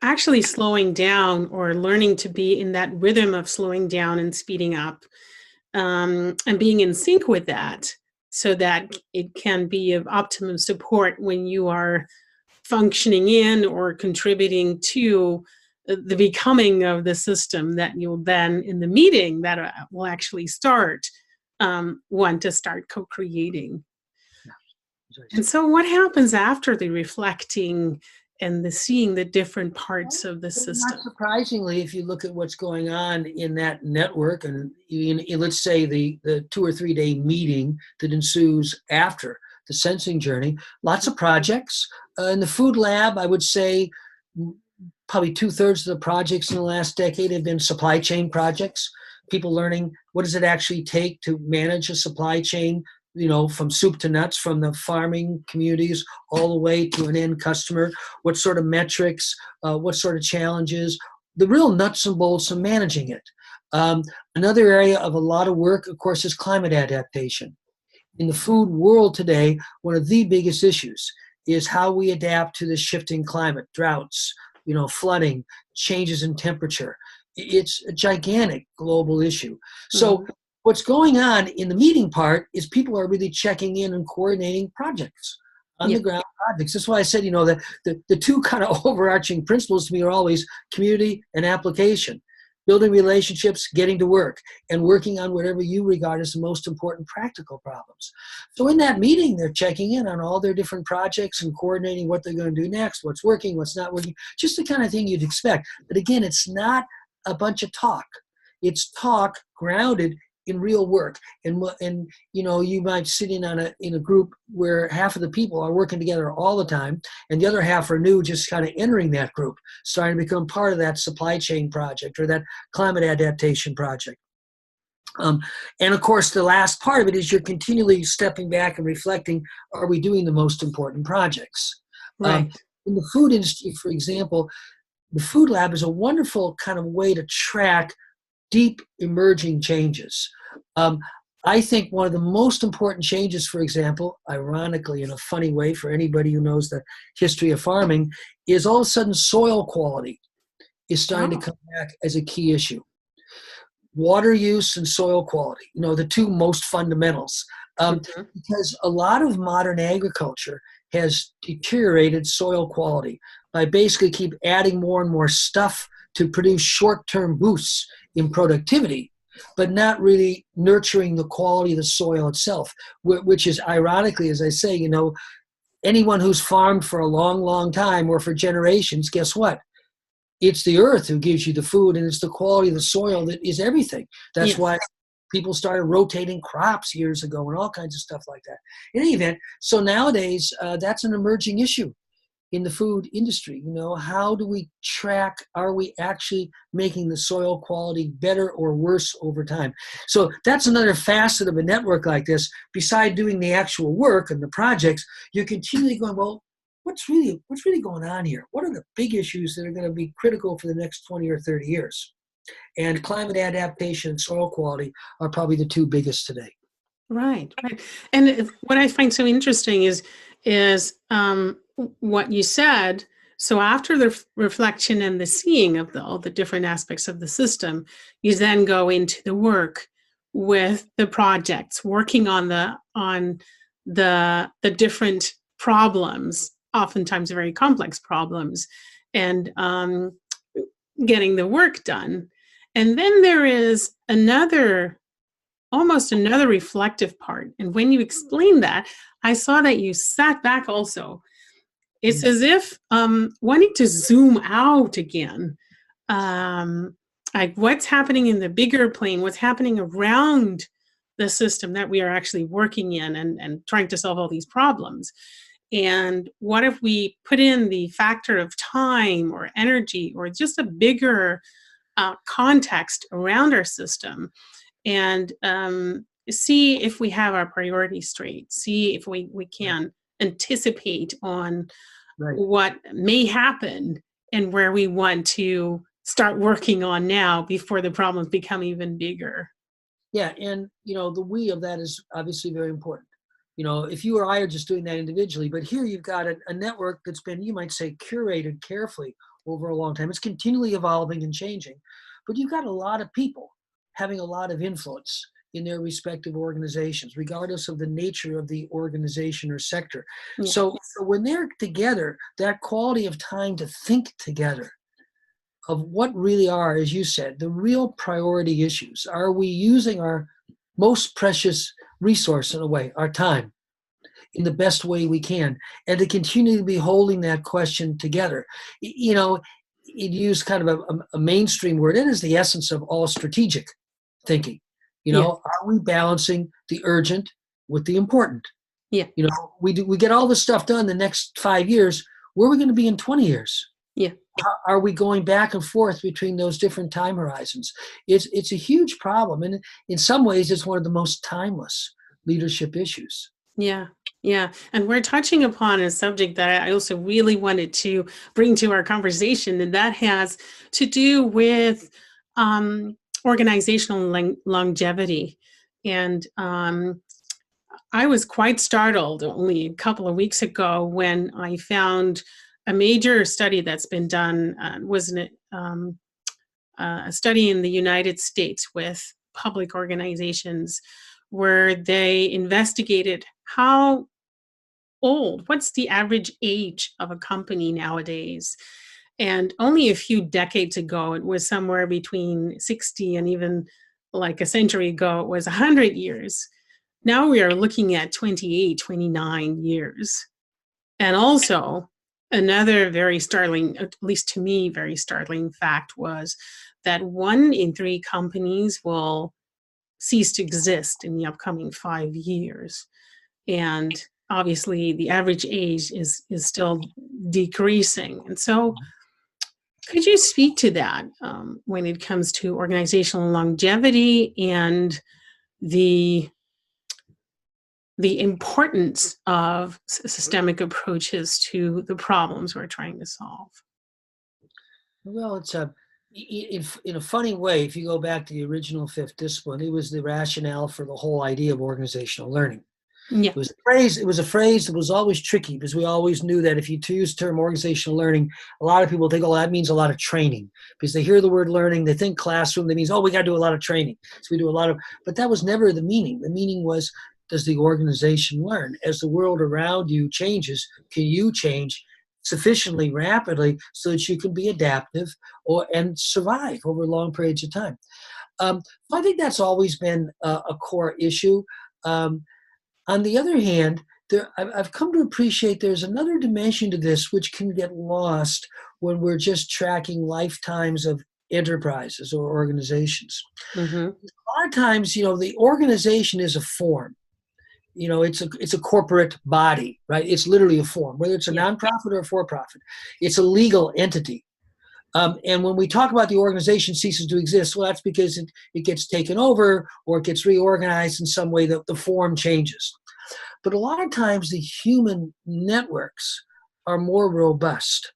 actually slowing down, or learning to be in that rhythm of slowing down and speeding up, and being in sync with that, so that it can be of optimum support when you are functioning in or contributing to the becoming of the system that you'll then, in the meeting that will actually start, want to start co-creating. And so what happens after the reflecting and the seeing the different parts of the system? Not surprisingly, if you look at what's going on in that network, and let's say the 2 or 3 day meeting that ensues after the sensing journey, lots of projects. In the food lab, I would say probably 2/3 of the projects in the last decade have been supply chain projects. People learning what does it actually take to manage a supply chain, from soup to nuts, from the farming communities all the way to an end customer. What sort of metrics, what sort of challenges, the real nuts and bolts of managing it. Another area of a lot of work, of course, is climate adaptation. In the food world today, one of the biggest issues is how we adapt to the shifting climate, droughts, flooding, changes in temperature. It's a gigantic global issue. So what's going on in the meeting part is people are really checking in and coordinating projects, on the ground projects. That's why I said, the two kind of overarching principles to me are always community and application. Building relationships, getting to work, and working on whatever you regard as the most important practical problems. So in that meeting, they're checking in on all their different projects and coordinating what they're going to do next, what's working, what's not working, just the kind of thing you'd expect. But again, it's not a bunch of talk. It's talk grounded in real work. And you might sit in a group where half of the people are working together all the time, and the other half are new, just kind of entering that group, starting to become part of that supply chain project or that climate adaptation project. And of course, the last part of it is you're continually stepping back and reflecting, are we doing the most important projects? Right. In the food industry, for example, the food lab is a wonderful kind of way to track deep emerging changes. I think one of the most important changes, for example, ironically in a funny way for anybody who knows the history of farming, is all of a sudden soil quality is starting to come back as a key issue. Water use and soil quality, the two most fundamentals. Because a lot of modern agriculture has deteriorated soil quality by basically keep adding more and more stuff to produce short-term boosts in productivity, but not really nurturing the quality of the soil itself, which is ironically, as I say, anyone who's farmed for a long, long time or for generations, guess what? It's the earth who gives you the food, and it's the quality of the soil that is everything. That's why people started rotating crops years ago and all kinds of stuff like that. In any event, so nowadays, that's an emerging issue in the food industry. How do we track, are we actually making the soil quality better or worse over time? So that's another facet of a network like this. Beside doing the actual work and the projects, you're continually going, well, what's really going on here? What are the big issues that are going to be critical for the next 20 or 30 years? And climate adaptation and soil quality are probably the two biggest today. Right. And what I find so interesting is what you said, So after the reflection and the seeing of all the different aspects of the system, you then go into the work with the projects, working on the different problems, oftentimes very complex problems, and getting the work done. And then there is almost another reflective part. And when you explain that, I saw that you sat back also. It's as if wanting to zoom out again, like what's happening in the bigger plane, what's happening around the system that we are actually working in and trying to solve all these problems. And what if we put in the factor of time or energy or just a bigger context around our system, and see if we have our priorities straight, see if we can anticipate on what may happen and where we want to start working on now before the problems become even bigger. Yeah, and the we of that is obviously very important. If you or I are just doing that individually, but here you've got a network that's been, you might say, curated carefully over a long time. It's continually evolving and changing, but you've got a lot of people having a lot of influence in their respective organizations, regardless of the nature of the organization or sector. Yeah. So when they're together, that quality of time to think together of what really are, as you said, the real priority issues. Are we using our most precious resource in a way, our time, in the best way we can? And to continue to be holding that question together. It used kind of a mainstream word. It is the essence of all strategic thinking. Are we balancing the urgent with the important? Yeah. We get all this stuff done the next 5 years. Where are we going to be in 20 years? Yeah. Are we going back and forth between those different time horizons? It's a huge problem. And in some ways, it's one of the most timeless leadership issues. Yeah. Yeah. And we're touching upon a subject that I also really wanted to bring to our conversation, and that has to do with organizational longevity. And I was quite startled only a couple of weeks ago when I found a major study that's been done, was a study in the United States with public organizations where they investigated what's the average age of a company nowadays. And only a few decades ago, it was somewhere between 60 and even like a century ago, it was 100 years. Now we are looking at 28, 29 years. And also, another very startling, at least to me, very startling fact was that 1 in 3 companies will cease to exist in the upcoming 5 years. And obviously, the average age is still decreasing. And so, could you speak to that when it comes to organizational longevity and the importance of systemic approaches to the problems we're trying to solve? Well, it's in a funny way, if you go back to the original 5th discipline, it was the rationale for the whole idea of organizational learning. Yeah. It was a phrase that was always tricky because we always knew that if you use the term organizational learning, a lot of people think, oh, that means a lot of training, because they hear the word learning, they think classroom, that means, oh, we got to do a lot of training. So we do a lot of, but that was never the meaning. The meaning was, does the organization learn? As the world around you changes, can you change sufficiently rapidly so that you can be adaptive and survive over long periods of time? I think that's always been a core issue. On the other hand, I've come to appreciate there's another dimension to this which can get lost when we're just tracking lifetimes of enterprises or organizations. Mm-hmm. A lot of times, the organization is a form. It's a corporate body, right? It's literally a form, whether it's a nonprofit or a for-profit. It's a legal entity. And when we talk about the organization ceases to exist, well, that's because it gets taken over or it gets reorganized in some way that the form changes. But a lot of times the human networks are more robust.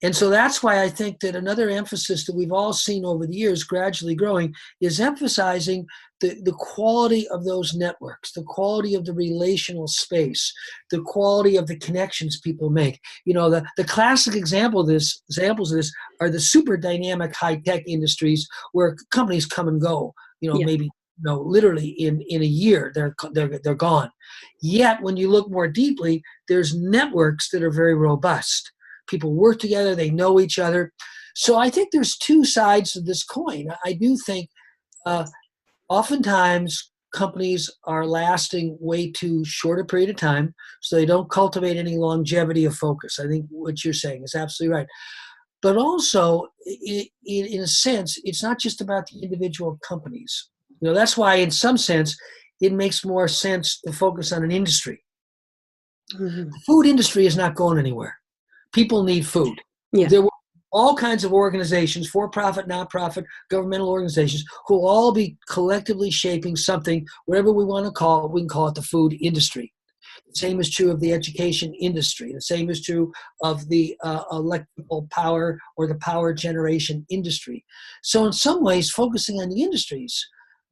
And so that's why I think that another emphasis that we've all seen over the years gradually growing is emphasizing the quality of those networks, the quality of the relational space, the quality of the connections people make. The classic examples of this are the super dynamic high-tech industries where companies come and go, Yeah. maybe literally in a year they're gone. Yet when you look more deeply, there's networks that are very robust. People work together, they know each other. So I think there's two sides of this coin. I do think oftentimes companies are lasting way too short a period of time, so they don't cultivate any longevity of focus. I think what you're saying is absolutely right. But also, in a sense, it's not just about the individual companies. That's why, in some sense, it makes more sense to focus on an industry. Mm-hmm. The food industry is not going anywhere. People need food. Yeah. There were all kinds of organizations, for-profit, not-profit, governmental organizations, who will all be collectively shaping something, whatever we want to call it, we can call it the food industry. The same is true of the education industry. The same is true of the electrical power or the power generation industry. So in some ways, focusing on the industries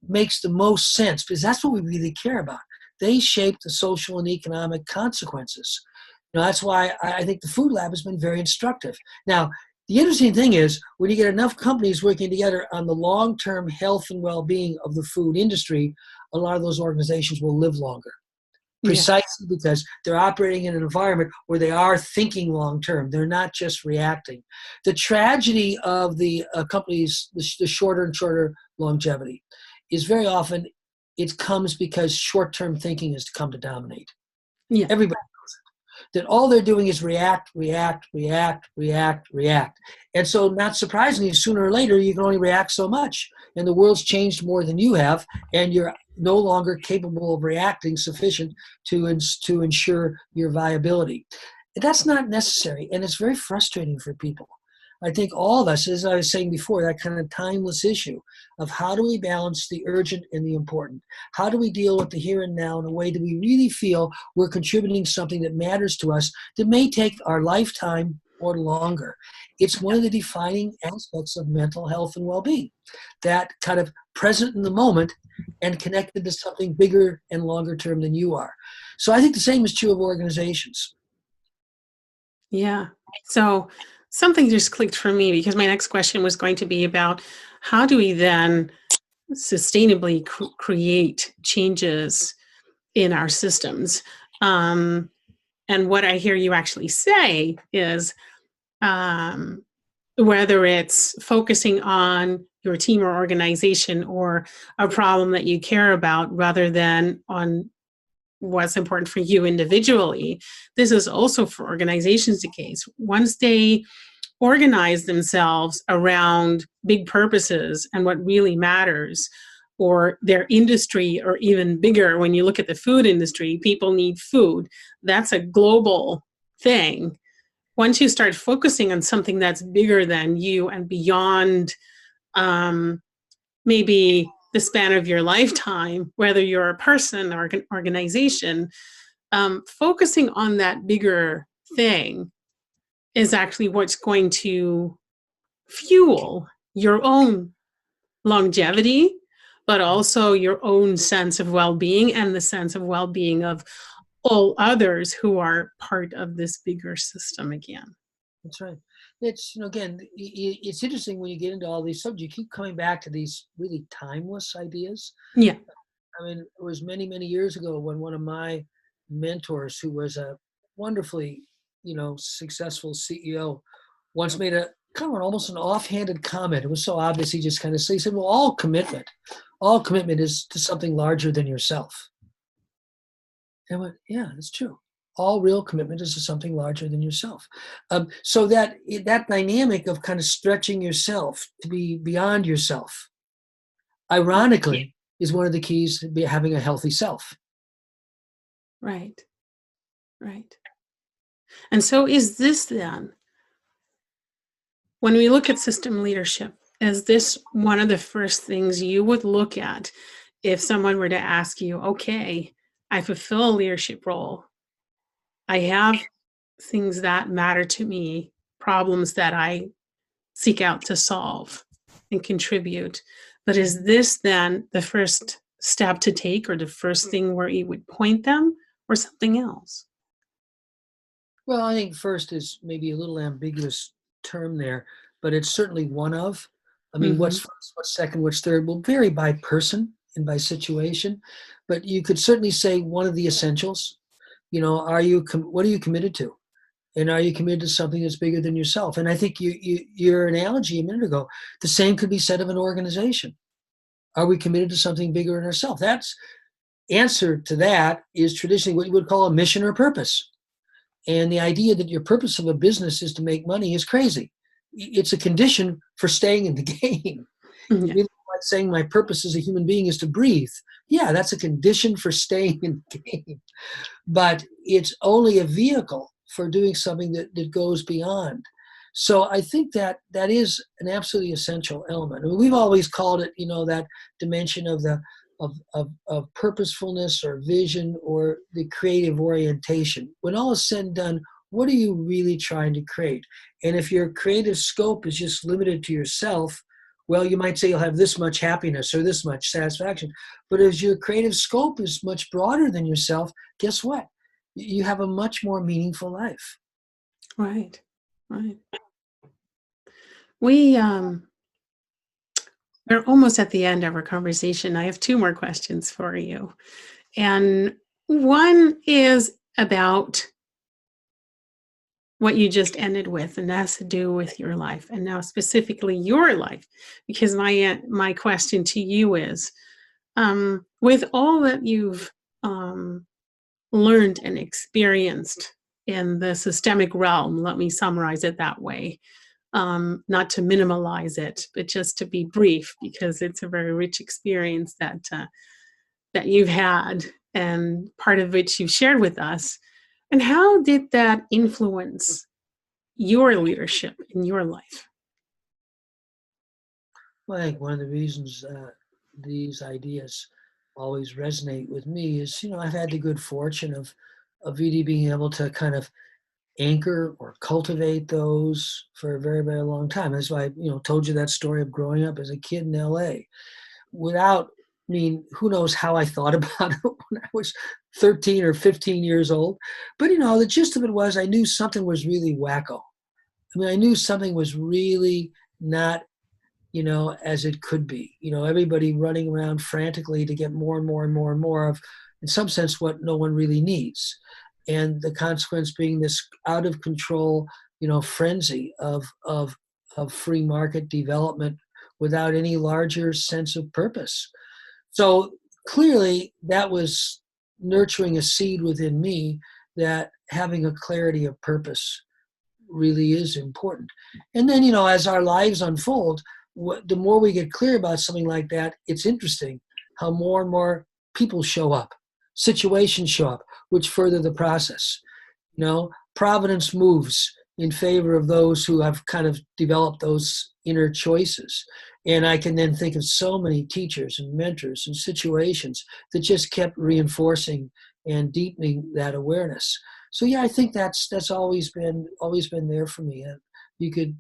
makes the most sense because that's what we really care about. They shape the social and economic consequences. That's why I think the Food Lab has been very instructive. Now, the interesting thing is when you get enough companies working together on the long-term health and well-being of the food industry, a lot of those organizations will live longer. Precisely because they're operating in an environment where they are thinking long-term. They're not just reacting. The tragedy of the companies, the shorter and shorter longevity, is very often it comes because short-term thinking has come to dominate. Yeah. Everybody knows it. That all they're doing is react. And so not surprisingly, sooner or later, you can only react so much. And the world's changed more than you have, and you're no longer capable of reacting sufficient to ensure your viability. That's not necessary, and it's very frustrating for people. I think all of us, as I was saying before, that kind of timeless issue of how do we balance the urgent and the important? How do we deal with the here and now in a way that we really feel we're contributing something that matters to us that may take our lifetime or longer? It's one of the defining aspects of mental health and well-being, that kind of present in the moment and connected to something bigger and longer term than you are. So I think the same is true of organizations. Yeah. So something just clicked for me because my next question was going to be about how do we then sustainably create changes in our systems? And what I hear you actually say is whether it's focusing on your team or organization or a problem that you care about rather than on what's important for you individually. This is also for organizations the case. Once they organize themselves around big purposes and what really matters, or their industry, or even bigger, when you look at the food industry, people need food. That's a global thing. Once you start focusing on something that's bigger than you and beyond maybe the span of your lifetime, whether you're a person or an organization, focusing on that bigger thing is actually what's going to fuel your own longevity, but also your own sense of well-being and the sense of well-being of all others who are part of this bigger system again. That's right. It's, again, it's interesting when you get into all these subjects, you keep coming back to these really timeless ideas. Yeah. I mean, it was many, many years ago when one of my mentors, who was a wonderfully, successful CEO, once made a kind of almost an offhanded comment. It was so obvious. He just kind of said, he said, well, all commitment is to something larger than yourself. And I went, yeah, that's true. All real commitment is to something larger than yourself. So that dynamic of kind of stretching yourself to be beyond yourself, ironically, is one of the keys to having a healthy self. Right. Right. And so is this then, when we look at system leadership, is this one of the first things you would look at if someone were to ask you, okay, I fulfill a leadership role, I have things that matter to me, problems that I seek out to solve and contribute. But is this then the first step to take, or the first thing where you would point them, or something else? Well, I think first is maybe a little ambiguous term there, but it's certainly one of. I mean, what's Hmm. first, what's second, what's third will vary by person and by situation, but you could certainly say one of the essentials. What are you committed to? And are you committed to something that's bigger than yourself? And I think your analogy a minute ago, the same could be said of an organization. Are we committed to something bigger than ourselves? That's answer to that is traditionally what you would call a mission or purpose. And the idea that your purpose of a business is to make money is crazy. It's a condition for staying in the game. Yeah. Really, like saying my purpose as a human being is to breathe. Yeah, that's a condition for staying in the game. But it's only a vehicle for doing something that goes beyond. So I think that is an absolutely essential element. I mean, we've always called it, that dimension of the of purposefulness or vision or the creative orientation. When all is said and done, what are you really trying to create? And if your creative scope is just limited to yourself, well, you might say you'll have this much happiness or this much satisfaction. But as your creative scope is much broader than yourself, guess what? You have a much more meaningful life. Right. Right. We we're almost at the end of our conversation. I have two more questions for you. And one is about what you just ended with, and that has to do with your life, and now specifically your life, because my question to you is, with all that you've learned and experienced in the systemic realm, let me summarize it that way, not to minimalize it, but just to be brief, because it's a very rich experience that you've had, and part of which you've shared with us. And how did that influence your leadership in your life? Well, I think one of the reasons these ideas always resonate with me is, I've had the good fortune of really being able to kind of anchor or cultivate those for a very, very long time. That's why I, told you that story of growing up as a kid in LA. Who knows how I thought about it when I was 13 or 15 years old. But, the gist of it was I knew something was really wacko. I mean, I knew something was really not, as it could be. Everybody running around frantically to get more and more and more and more of, in some sense, what no one really needs. And the consequence being this out of control, frenzy of free market development without any larger sense of purpose. So clearly that was nurturing a seed within me that having a clarity of purpose really is important. And then, as our lives unfold, the more we get clear about something like that, it's interesting how more and more people show up, situations show up, which further the process. Providence moves in favor of those who have kind of developed those inner choices. And I can then think of so many teachers and mentors and situations that just kept reinforcing and deepening that awareness. So yeah, I think that's always been there for me. And you could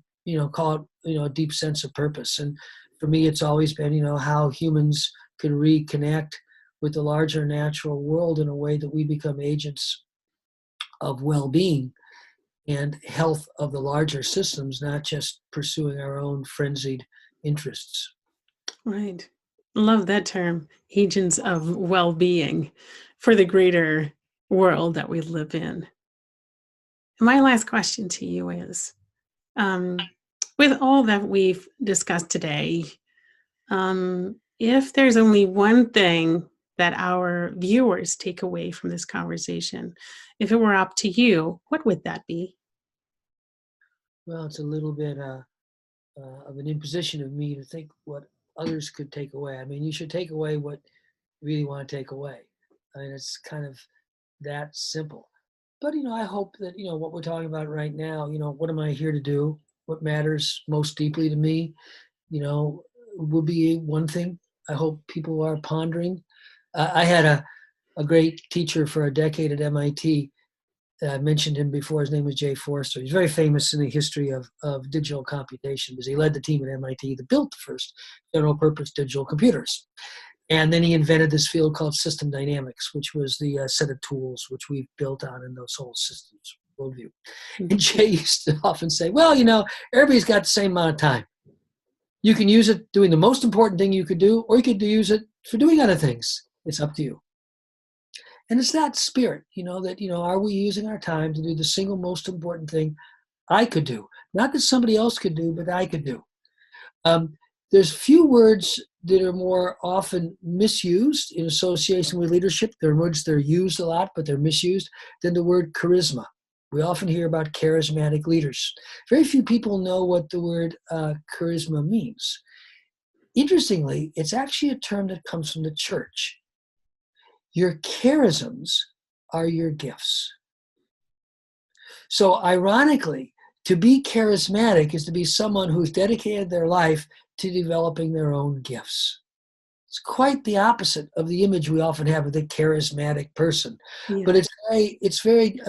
call it a deep sense of purpose. And for me, it's always been how humans can reconnect with the larger natural world in a way that we become agents of well-being and health of the larger systems, not just pursuing our own frenzied interests. Right. Love that term, agents of well-being for the greater world that we live in. My last question to you is, um, with all that we've discussed today, if there's only one thing that our viewers take away from this conversation, if it were up to you, what would that be? Well, it's a little bit of an imposition of me to think what others could take away. I mean, you should take away what you really want to take away. I mean, it's kind of that simple. But I hope that what we're talking about right now. What am I here to do? What matters most deeply to me? Will be one thing I hope people are pondering. I had a great teacher for a decade at MIT I mentioned him before. His name was Jay Forster. He's very famous in the history of digital computation because he led the team at MIT that built the first general-purpose digital computers. And then he invented this field called system dynamics, which was the set of tools which we've built on in those whole systems worldview. And Jay used to often say, well, everybody's got the same amount of time. You can use it doing the most important thing you could do, or you could use it for doing other things. It's up to you. And it's that spirit, are we using our time to do the single most important thing I could do? Not that somebody else could do, but I could do. There's few words that are more often misused in association with leadership. There are words that are used a lot, but they're misused, than the word charisma. We often hear about charismatic leaders. Very few people know what the word charisma means. Interestingly, it's actually a term that comes from the church. Your charisms are your gifts. So ironically, to be charismatic is to be someone who's dedicated their life to developing their own gifts. It's quite the opposite of the image we often have of the charismatic person. Yeah. But it's very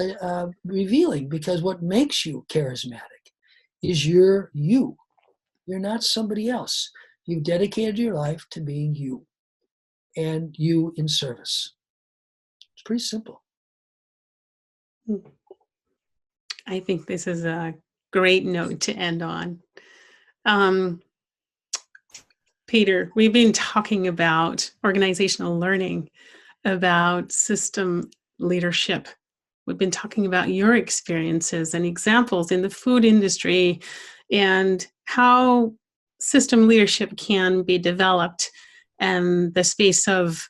revealing, because what makes you charismatic is you're you. You're not somebody else. You've dedicated your life to being you, and you in service. It's pretty simple. I think this is a great note to end on. Peter, we've been talking about organizational learning, about system leadership. We've been talking about your experiences and examples in the food industry and how system leadership can be developed, and the space of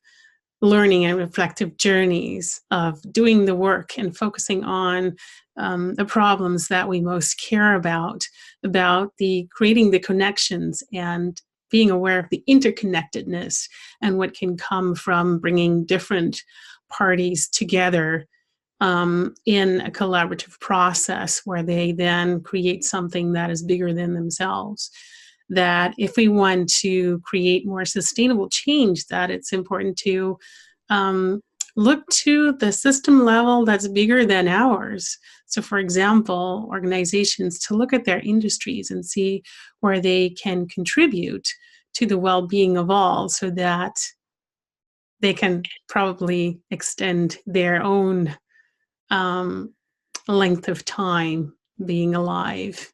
learning and reflective journeys, of doing the work and focusing on the problems that we most care about the creating the connections and being aware of the interconnectedness and what can come from bringing different parties together in a collaborative process where they then create something that is bigger than themselves. That if we want to create more sustainable change, that it's important to look to the system level that's bigger than ours. So for example, organizations to look at their industries and see where they can contribute to the well-being of all, so that they can probably extend their own length of time being alive.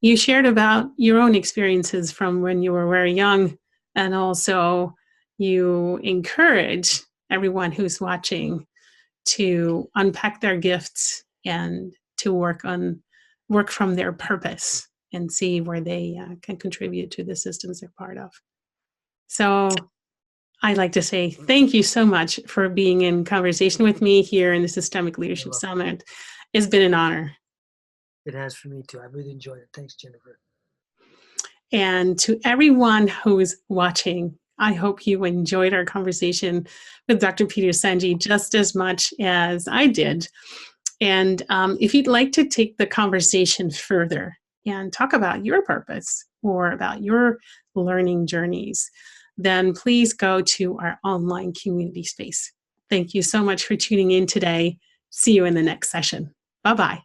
You shared about your own experiences from when you were very young, and also you encourage everyone who's watching to unpack their gifts and to work from their purpose and see where they can contribute to the systems they're part of. So I'd like to say thank you so much for being in conversation with me here in the Systemic Leadership Summit. It's been an honor. It has for me too. I really enjoyed it. Thanks, Jennifer. And to everyone who's watching, I hope you enjoyed our conversation with Dr. Peter Senge just as much as I did. And if you'd like to take the conversation further and talk about your purpose or about your learning journeys, then please go to our online community space. Thank you so much for tuning in today. See you in the next session. Bye-bye.